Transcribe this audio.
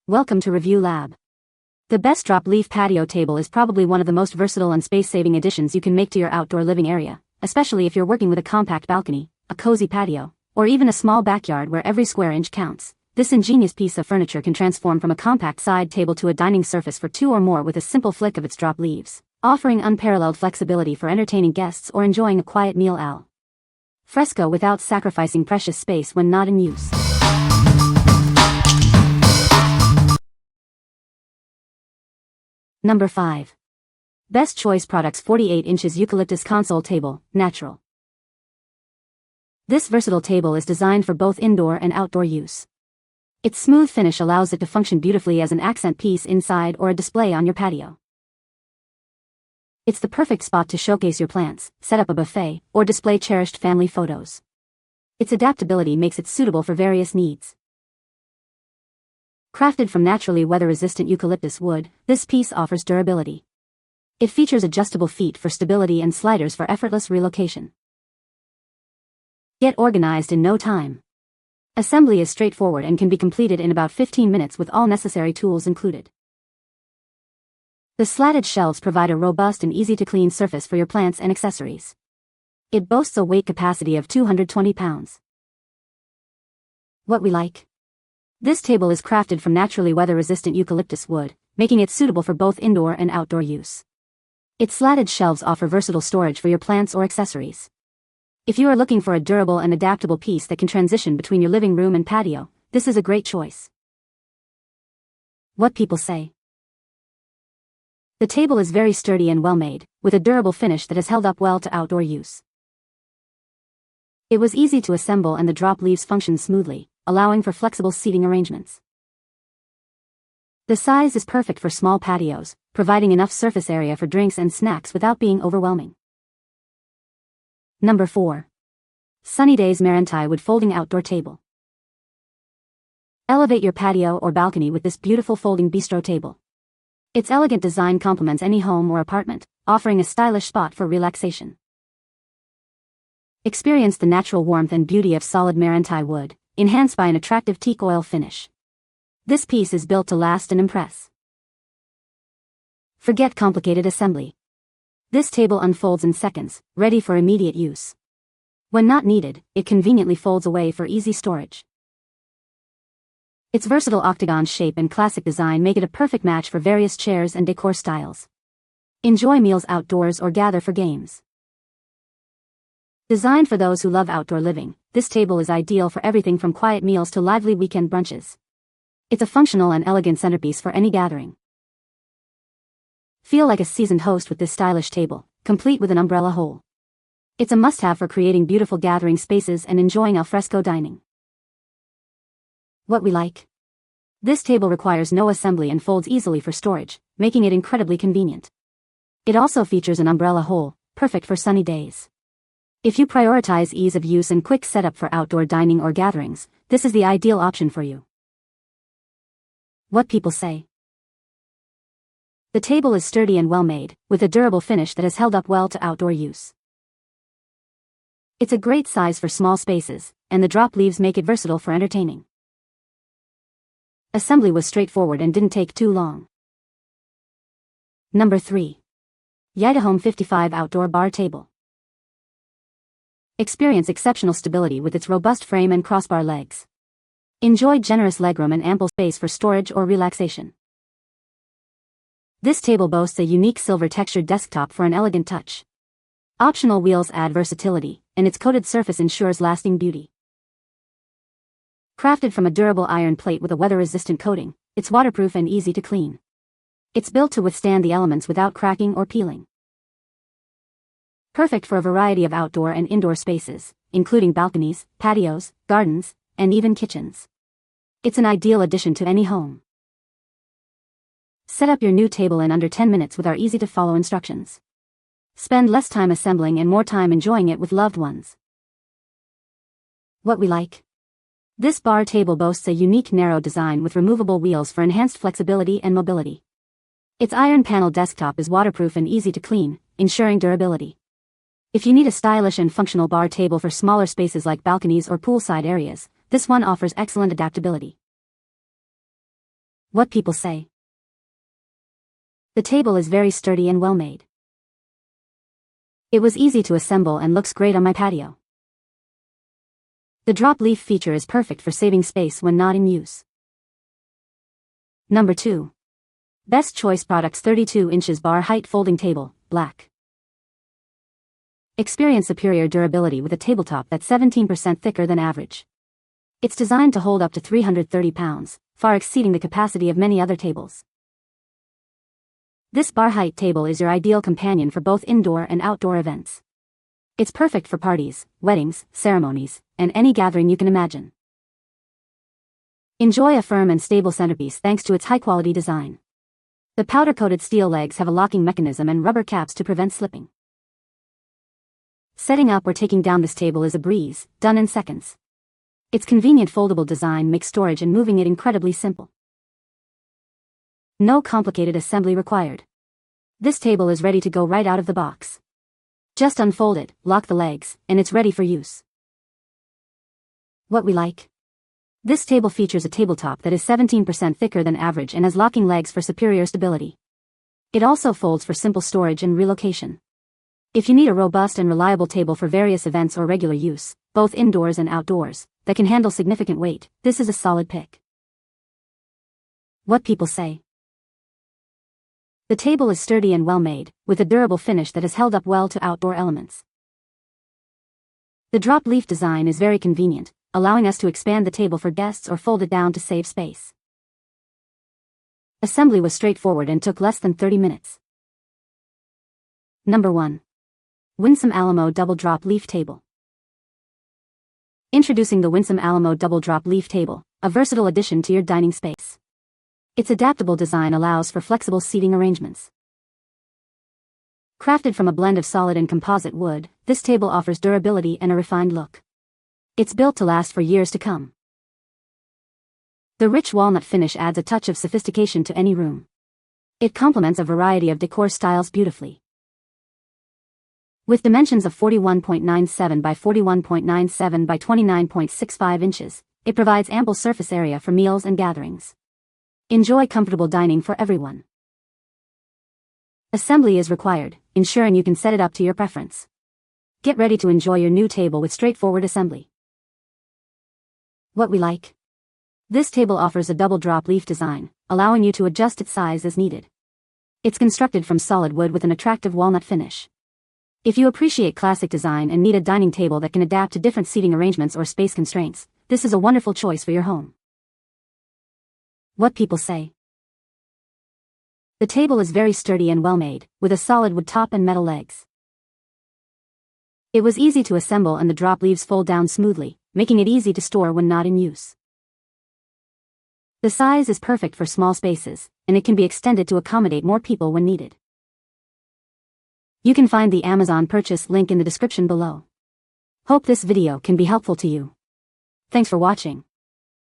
Welcome to Review Lab. The best Drop Leaf Patio Table is probably one of the most versatile and space-saving additions you can make to your outdoor living area, especially if you're working with a compact balcony, a cozy patio, or even a small backyard where every square inch counts. This ingenious piece of furniture can transform from a compact side table to a dining surface for two or more with a simple flick of its drop leaves, offering unparalleled flexibility for entertaining guests or enjoying a quiet meal al fresco without sacrificing precious space when not in use. Number 5. Best Choice Products 48 inches Eucalyptus Console Table, Natural. This versatile table is designed for both indoor and outdoor use. Its smooth finish allows it to function beautifully as an accent piece inside or a display on your patio. It's the perfect spot to showcase your plants, set up a buffet, or display cherished family photos. Its adaptability makes it suitable for various needs. Crafted from naturally weather-resistant eucalyptus wood, this piece offers durability. It features adjustable feet for stability and sliders for effortless relocation. Get organized in no time. Assembly is straightforward and can be completed in about 15 minutes with all necessary tools included. The slatted shelves provide a robust and easy-to-clean surface for your plants and accessories. It boasts a weight capacity of 220 pounds. What we like? This table is crafted from naturally weather-resistant eucalyptus wood, making it suitable for both indoor and outdoor use. Its slatted shelves offer versatile storage for your plants or accessories. If you are looking for a durable and adaptable piece that can transition between your living room and patio, this is a great choice. What people say. The table is very sturdy and well-made, with a durable finish that has held up well to outdoor use. It was easy to assemble and the drop leaves function smoothly, allowing for flexible seating arrangements. The size is perfect for small patios, providing enough surface area for drinks and snacks without being overwhelming. Number 4. Sunnydaze Meranti Wood Folding Outdoor Table. Elevate your patio or balcony with this beautiful folding bistro table. Its elegant design complements any home or apartment, offering a stylish spot for relaxation. Experience the natural warmth and beauty of solid Meranti wood, enhanced by an attractive teak oil finish. This piece is built to last and impress. Forget complicated assembly. This table unfolds in seconds, ready for immediate use. When not needed, it conveniently folds away for easy storage. Its versatile octagon shape and classic design make it a perfect match for various chairs and decor styles. Enjoy meals outdoors or gather for games. Designed for those who love outdoor living, this table is ideal for everything from quiet meals to lively weekend brunches. It's a functional and elegant centerpiece for any gathering. Feel like a seasoned host with this stylish table, complete with an umbrella hole. It's a must-have for creating beautiful gathering spaces and enjoying al fresco dining. What we like? This table requires no assembly and folds easily for storage, making it incredibly convenient. It also features an umbrella hole, perfect for sunny days. If you prioritize ease of use and quick setup for outdoor dining or gatherings, this is the ideal option for you. What people say. The table is sturdy and well-made, with a durable finish that has held up well to outdoor use. It's a great size for small spaces, and the drop leaves make it versatile for entertaining. Assembly was straightforward and didn't take too long. Number 3. YITAHOME 55 Outdoor Bar Table. Experience exceptional stability with its robust frame and crossbar legs. Enjoy generous legroom and ample space for storage or relaxation. This table boasts a unique silver textured desktop for an elegant touch. Optional wheels add versatility, and its coated surface ensures lasting beauty. Crafted from a durable iron plate with a weather-resistant coating, it's waterproof and easy to clean. It's built to withstand the elements without cracking or peeling. Perfect for a variety of outdoor and indoor spaces, including balconies, patios, gardens, and even kitchens. It's an ideal addition to any home. Set up your new table in under 10 minutes with our easy-to-follow instructions. Spend less time assembling and more time enjoying it with loved ones. What we like? This bar table boasts a unique narrow design with removable wheels for enhanced flexibility and mobility. Its iron panel desktop is waterproof and easy to clean, ensuring durability. If you need a stylish and functional bar table for smaller spaces like balconies or poolside areas, this one offers excellent adaptability. What people say. The table is very sturdy and well made. It was easy to assemble and looks great on my patio. The drop leaf feature is perfect for saving space when not in use. Number 2. Best Choice Products 32 inches bar height folding table, black. Experience superior durability with a tabletop that's 17% thicker than average. It's designed to hold up to 330 pounds, far exceeding the capacity of many other tables. This bar height table is your ideal companion for both indoor and outdoor events. It's perfect for parties, weddings, ceremonies, and any gathering you can imagine. Enjoy a firm and stable centerpiece thanks to its high-quality design. The powder-coated steel legs have a locking mechanism and rubber caps to prevent slipping. Setting up or taking down this table is a breeze, done in seconds. Its convenient foldable design makes storage and moving it incredibly simple. No complicated assembly required. This table is ready to go right out of the box. Just unfold it, lock the legs, and it's ready for use. What we like. This table features a tabletop that is 17% thicker than average and has locking legs for superior stability. It also folds for simple storage and relocation. If you need a robust and reliable table for various events or regular use, both indoors and outdoors, that can handle significant weight, this is a solid pick. What people say. The table is sturdy and well made, with a durable finish that has held up well to outdoor elements. The drop leaf design is very convenient, allowing us to expand the table for guests or fold it down to save space. Assembly was straightforward and took less than 30 minutes. Number 1. Winsome Alamo Double Drop Leaf Table. Introducing the Winsome Alamo Double Drop Leaf Table, a versatile addition to your dining space. Its adaptable design allows for flexible seating arrangements. Crafted from a blend of solid and composite wood, this table offers durability and a refined look. It's built to last for years to come. The rich walnut finish adds a touch of sophistication to any room. It complements a variety of decor styles beautifully. With dimensions of 41.97 by 41.97 by 29.65 inches, it provides ample surface area for meals and gatherings. Enjoy comfortable dining for everyone. Assembly is required, ensuring you can set it up to your preference. Get ready to enjoy your new table with straightforward assembly. What we like. This table offers a double drop leaf design, allowing you to adjust its size as needed. It's constructed from solid wood with an attractive walnut finish. If you appreciate classic design and need a dining table that can adapt to different seating arrangements or space constraints, this is a wonderful choice for your home. What people say. The table is very sturdy and well made, with a solid wood top and metal legs. It was easy to assemble and the drop leaves fold down smoothly, making it easy to store when not in use. The size is perfect for small spaces, and it can be extended to accommodate more people when needed. You can find the Amazon purchase link in the description below. Hope this video can be helpful to you. Thanks for watching.